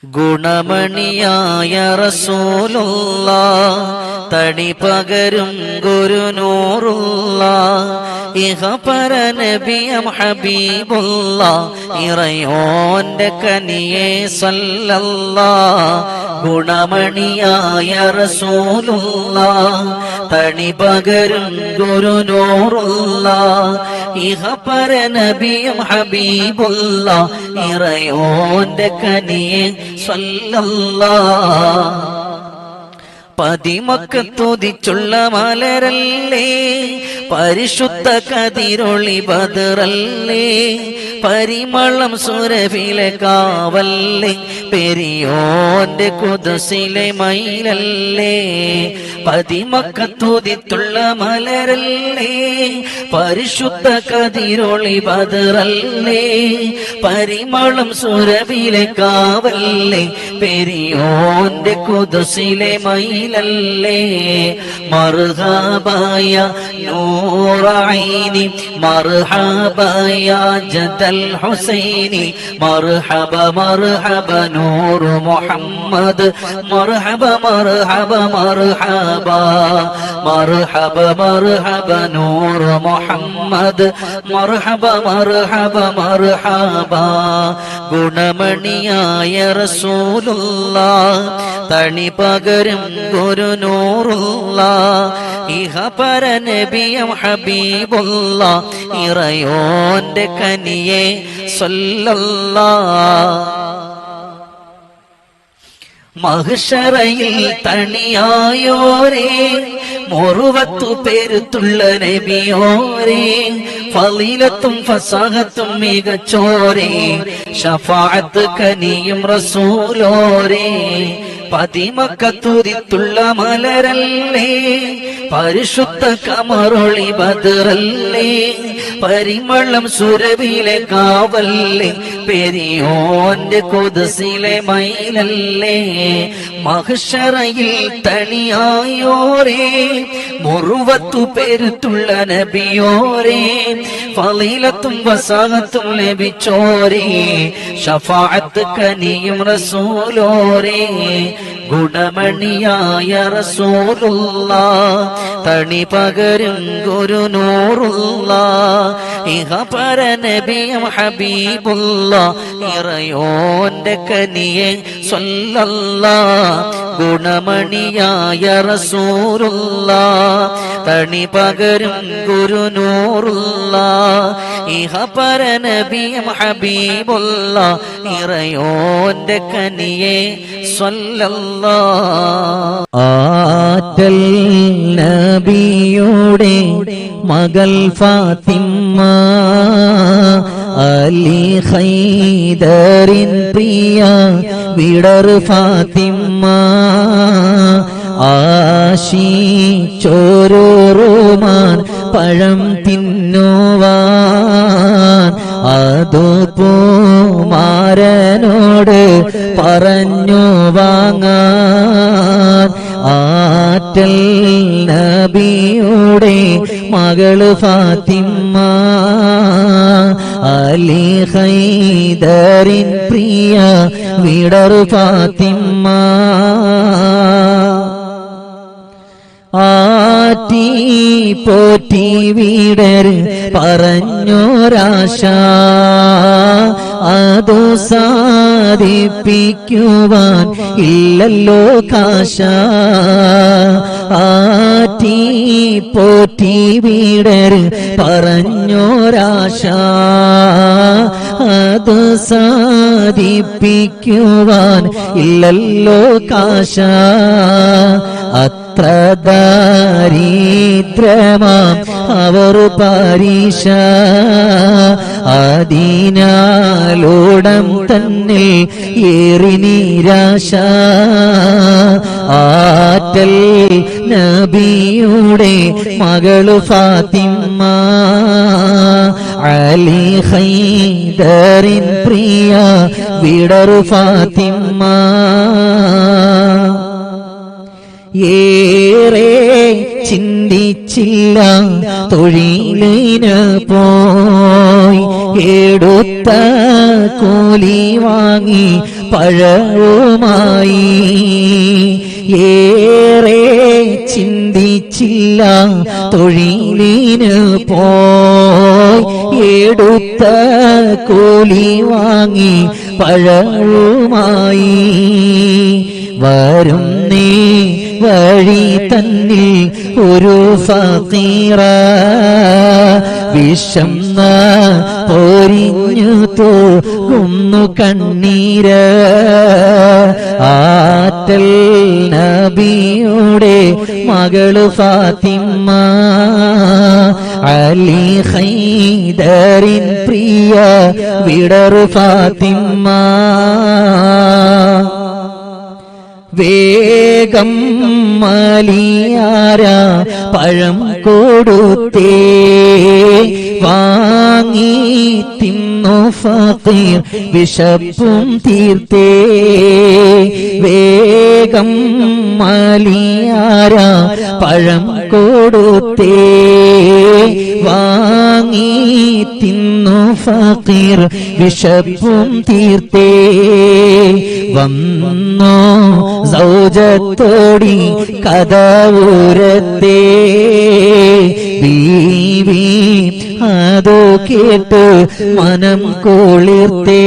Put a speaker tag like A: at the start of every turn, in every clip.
A: ഗുണമണിയായ റസൂലുള്ളാഹ് തടി പകരും ഗുരുനൂറുള്ളാഹ് ഇഹപര നബിയം ഹബീബുള്ളാഹ് ഇറയോന്റെ കനിയെ സല്ലല്ലാഹ് ഗുണമണിയായ റസൂലുള്ളാഹ് തടി പകരും ഗുരുനൂറുള്ളാഹ് ഇഹപര നബിയം ഹബീബുള്ളാഹ് ഇറയോന്റെ കനിയെ സല്ലല്ലാഹ് പതിമക്കത്തുദിച്ചുള്ള മലരല്ലേ പരിശുദ്ധ കതിരൊളി ബദറല്ലേ പരിമളം സുരഭിലെ കാവല്ലേ പെരിയോന്റെ കുദസിലെ മയിലല്ലേ പതിമക്കത്തുദിച്ചുള്ള മലരല്ലേ പരിശുദ്ധ കതിരൊളി ബദറല്ലേ പരിമളം സുരഭിലെ കാവല്ലേ പെരിയോന്റെ കുദസിലെ മയിലല്ലേ മർഹബായ നൂറൈനി മർഹബായ ജദൽ ഹുസൈനി മർഹബ മർഹബ നൂർ മുഹമ്മദ് മർഹബ മർഹബ മർഹബ മർഹബ മർഹബ നൂർ മുഹമ്മദ് മർഹബ മർഹബ മർഹബ ഗുണമണിയായ റസൂലുള്ളാഹ് തണി പകരും ഗുരുനൂറുള്ളാഹ് ഇഹപര നബിയം ഹബീബുള്ളാഹ് ഇറയോന്റെ കനിയെ സല്ലല്ലാഹ് മഹ്ശറയിൽ തണിയായോരേ മുറുവത്തു പേരുത്തുള്ള നബിയോരേ ഫളീലത്തും ഫസാഹത്തും മികച്ചോരേ ശഫാഅത്ത് കനിയും റസൂലോരേ പതിമക്കത്തുരിത്തുള്ള മലരല്ലേ പരിശുദ്ധ കമറൊളി ബദറല്ലേ പരിമളം സുരഭിലെ കാവല്ലേ പെരിയോന്റെ കുദസിലെ മയിലല്ലേ മഹ്ശറയിൽ തണിയായോരേ മുറുവത്തു പേരുത്തുള്ള നബിയോരേ ഫളീലത്തും വസാഹത്തും ലഭിച്ചോരേ ശഫാഅത്ത് കനിയും റസൂലോരേ ഗുണമണിയായ റസൂലുള്ളാഹ് തണി പകരും ഗുരുനൂറുള്ളാഹ് ഇഹപര നബിയം ഹബീബുള്ളാഹ് ഇറയോന്റെ കനിയെ സല്ലല്ലാഹ് ഗുണമണിയായ റസൂലുള്ളാഹ് തണി പകരും ഗുരുനൂറുള്ളാഹ് ഇഹപര നബിയം ഹബീബുള്ളാഹ് ഇറയോന്റെ കനിയെ സല്ലല്ലാഹ്
B: ആറ്റൽ നബിയുടെ മകൾ ഫാത്തിമ അലി ഖൈദറിൻ പ്രിയ വിടർ ഫാത്തിമ ആശിച്ചോരോറുമാൻ പഴം തിന്നുവാൻ അതുപൂമാരനോട് പറഞ്ഞു വാങ്ങാൻ ആറ്റൽ നബിയുടെ മകള് ഫാത്തിമ അലി ഖൈദറിൻ പ്രിയ വിടർ ഫാത്തിമ ആറ്റി പോറ്റി വീടർ പറഞ്ഞോരാശ അതു സാധിപ്പിക്കുവാൻ ഇല്ലല്ലോ കാശ ആറ്റി പോറ്റി വീടർ പറഞ്ഞോരാശ അതു സാധിപ്പിക്കുവാൻ ഇല്ലല്ലോ കാശ അത്ര ദാരിദ്ര്യമാം അവർ പരീക്ഷ അതിനാലോടം തന്നെ ഏറി നിരാശ ആറ്റൽ നബിയുടെ മകള് ഫാത്തിമ അലി ഖൈദറിൻ പ്രിയ വിടർ ഫാത്തിമ ഏറെ ചിന്തിച്ചില്ല തൊഴിലിന് പോയി എടുത്ത കൂലി വാങ്ങി പഴവുമായി ഏറെ ചിന്തിച്ചില്ല തൊഴിലിന് പോയി എടുത്ത കൂലി വാങ്ങി പഴവുമായി വരും നീ വഴി തന്നിൽ ഒരു ഫഖീറ വിഷംന പൊരിഞ്ഞു തോന്നുന്നു കണ്ണീര് ആറ്റൽ നബിയുടെ മകള് ഫാത്തിമ അലി ഹൈദറിൻ പ്രിയ വിടറു ഫാത്തിമ വേഗം മലിയാര പഴം കൊടുത്തേ വാങ്ങി തിന്നു ഫഖീർ വിശപ്പും തീർത്തേ വേഗം മലിയാര പഴം കൊടുത്തേ വാങ്ങി തിന്നു ഫഖീർ വിശപ്പും തീർത്തേ വന്നോ സൗജത്തോടി കഥവുരത്തേ ബീവി അതു കേട്ട് മനം കുളിർത്തേ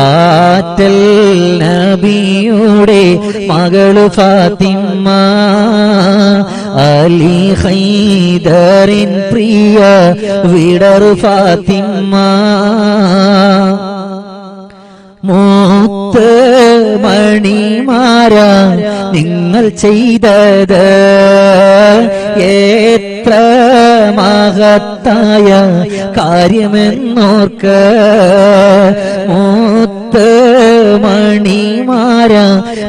B: ആറ്റൽ നബിയുടെ മകള് ഫാത്തിമ അലി ഹൈദറിൻ പ്രിയ വിടറു ഫാത്തിമ മൂത്ത് മണിമാരാ നിങ്ങൾ ചെയ്തത് എത്ര മഹത്തായ കാര്യമെന്നോർക്ക് മൂത്ത് മണിമാരാ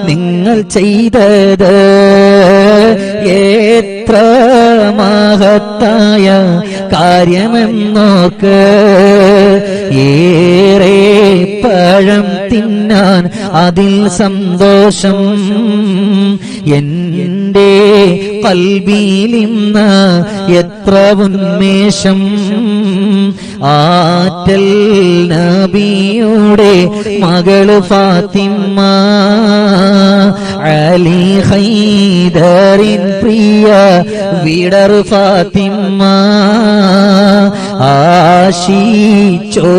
B: നിങ്ങൾ ചെയ്തത് എത്ര മഹത്തായ കാര്യമെന്നോർക്ക് ഏറെ പഴം തിന്നാൻ അതിൽ സന്തോഷം എന്റെ കൽബിലിന്ന് എത്ര ഉന്മേഷം ആറ്റൽ നബിയുടെ മകള് ഫാത്തിമ അലി ഹൈദറിൻ പ്രിയ വിടറു ഫാത്തിമ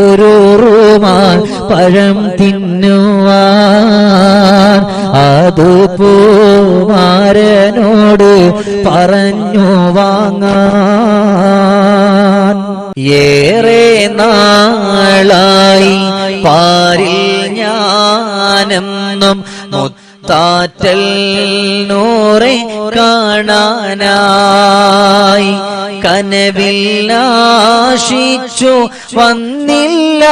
B: ആശിച്ചോരുമാൻ പഴം തിന്നുവാൻ അതു പൂമാരനോട് പറഞ്ഞു വാങ്ങാൻ ഏറെ നാളായി പാരിൽ ഞാനെന്നും മുത്താറ്റൽ നൂറെ കാണാനായി കനവിൽ ആശിച്ചു വന്നില്ല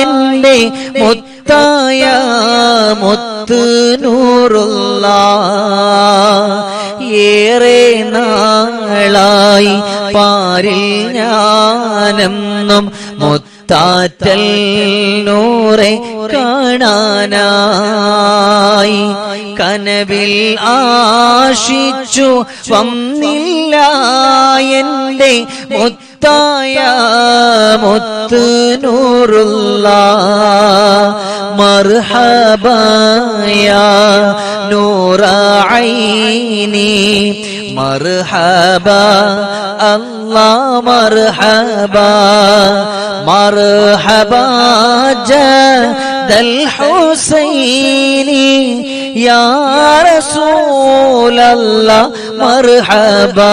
B: എന്റെ മുത്തായ മുത്ത് നൂറുള്ള ഏറെ നാളായി പാരിൽ ഞാനെന്നും മുത്താറ്റൽ നൂറെ കാണാനായി കനവിൽ ആശിച്ചു വന്നില്ല എന്റെ മുത്തായ മുത്ത് നൂറുള്ള മർഹബായ നൂറ ഐനി മർഹബാ അല്ലാ മർഹബാ മർഹബാ ജദൽ ഹുസൈനി യാ റസൂലല്ലാ മർഹബാ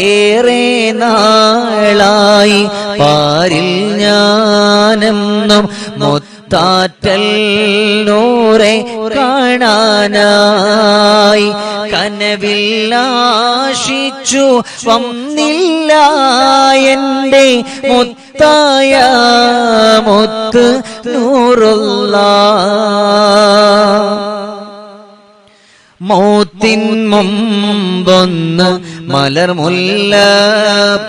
B: ഏറെ നാളായി പാരിൽ ഞാനെന്നും മുത്താറ്റൽ നൂറെ കാണാനായി കനവിൽ ആശിച്ചു വന്നില്ല എന്റെ മുത്തായ മുത്ത് നൂറുള്ള മൗത്തിൻ മുമ്പൊന്ന് മലർമുല്ല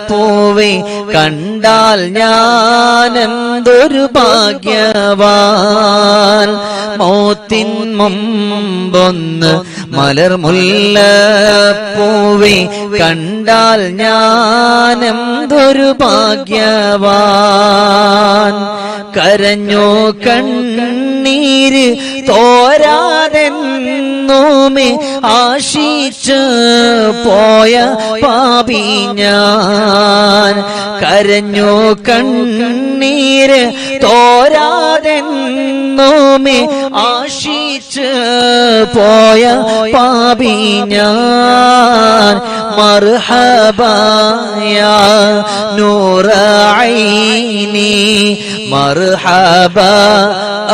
B: പൂവേ കണ്ടാൽ ഞാനെന്തൊരു ഭാഗ്യവാൻ മൗത്തിൻ മുമ്പൊന്ന് മലർമുല്ലപ്പൂവേ കണ്ടാൽ ഞാനെന്തൊരു ഭാഗ്യവാൻ. കരഞ്ഞോ കണ്ണീര് തോരാതെന്നുമേ ആശിച്ച് പോയ പാപി ഞാൻ. കരഞ്ഞോ കണ്ണീര് തോരാതെന്നുമേ ആശിച്ച് പോയ പാപി ഞാൻ. മർഹബാ യാ നൂറ ഐനി മർഹബാ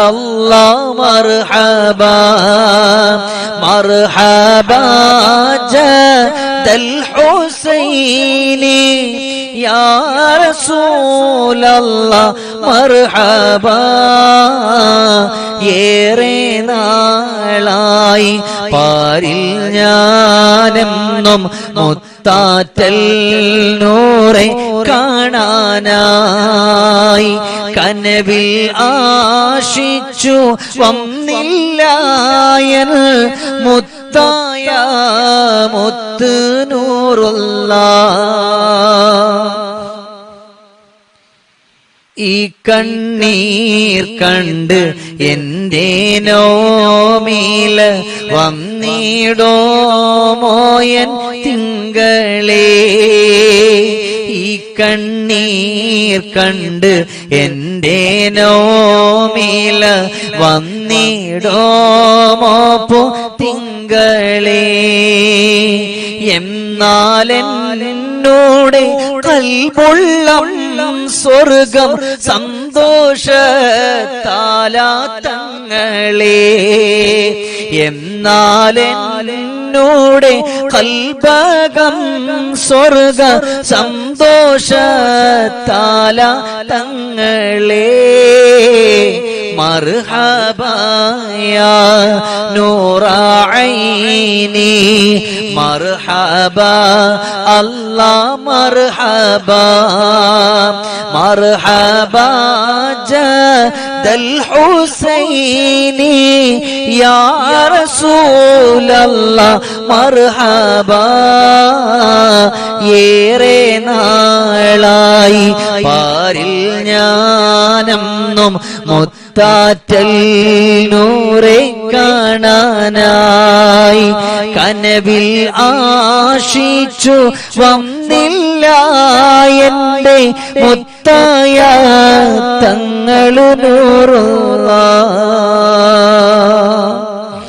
B: അല്ലാഹ് മർഹബാ മർഹബാ ജദൽ ഹുസൈനി യാ റസൂലല്ലാഹ് മർഹബാ. ഏറെ നാളായി പാരിൽ ഞാനെന്നും മുത്താറ്റൽ നൂറെ കാണാനായി. കനവിൽ ആശിച്ചു വന്നില്ലായൻ മുത്തായ മുത്ത് നൂറുല്ലാഹ്. ഈ കണ്ണീർ കണ്ട് എന്റെ നോമില വന്നിടോമോയൻ തിങ്കളേ. ഈ കണ്ണീർ കണ്ട് എന്റെ നോമില വന്നിടോമോ തിങ്കളേ. എന്നാലെന്നോടെ കൽബുള്ളം സ്വർഗം സന്തോഷത്താലാ തങ്ങളേ. എന്നാലെന്നോടെ കൽബകം സ്വർഗ സന്തോഷത്താലാ തങ്ങളേ. മർഹബാ യാ നൂറ ഐനി മർഹബാ അല്ലാഹ് മർഹബാ മർഹബാ ജദൽ ഹുസൈനി യാ റസൂലല്ലാഹ് മർഹബാ. ഏറെ നാളായി പാരിൽ ഞാനെന്നും മുത്താറ്റൽ നൂറെ കാണാനായി. കനവിൽ ആശിച്ചു വന്നില്ല എന്റെ മുത്തായ തങ്ങളു നൂറുല്ലാഹ്.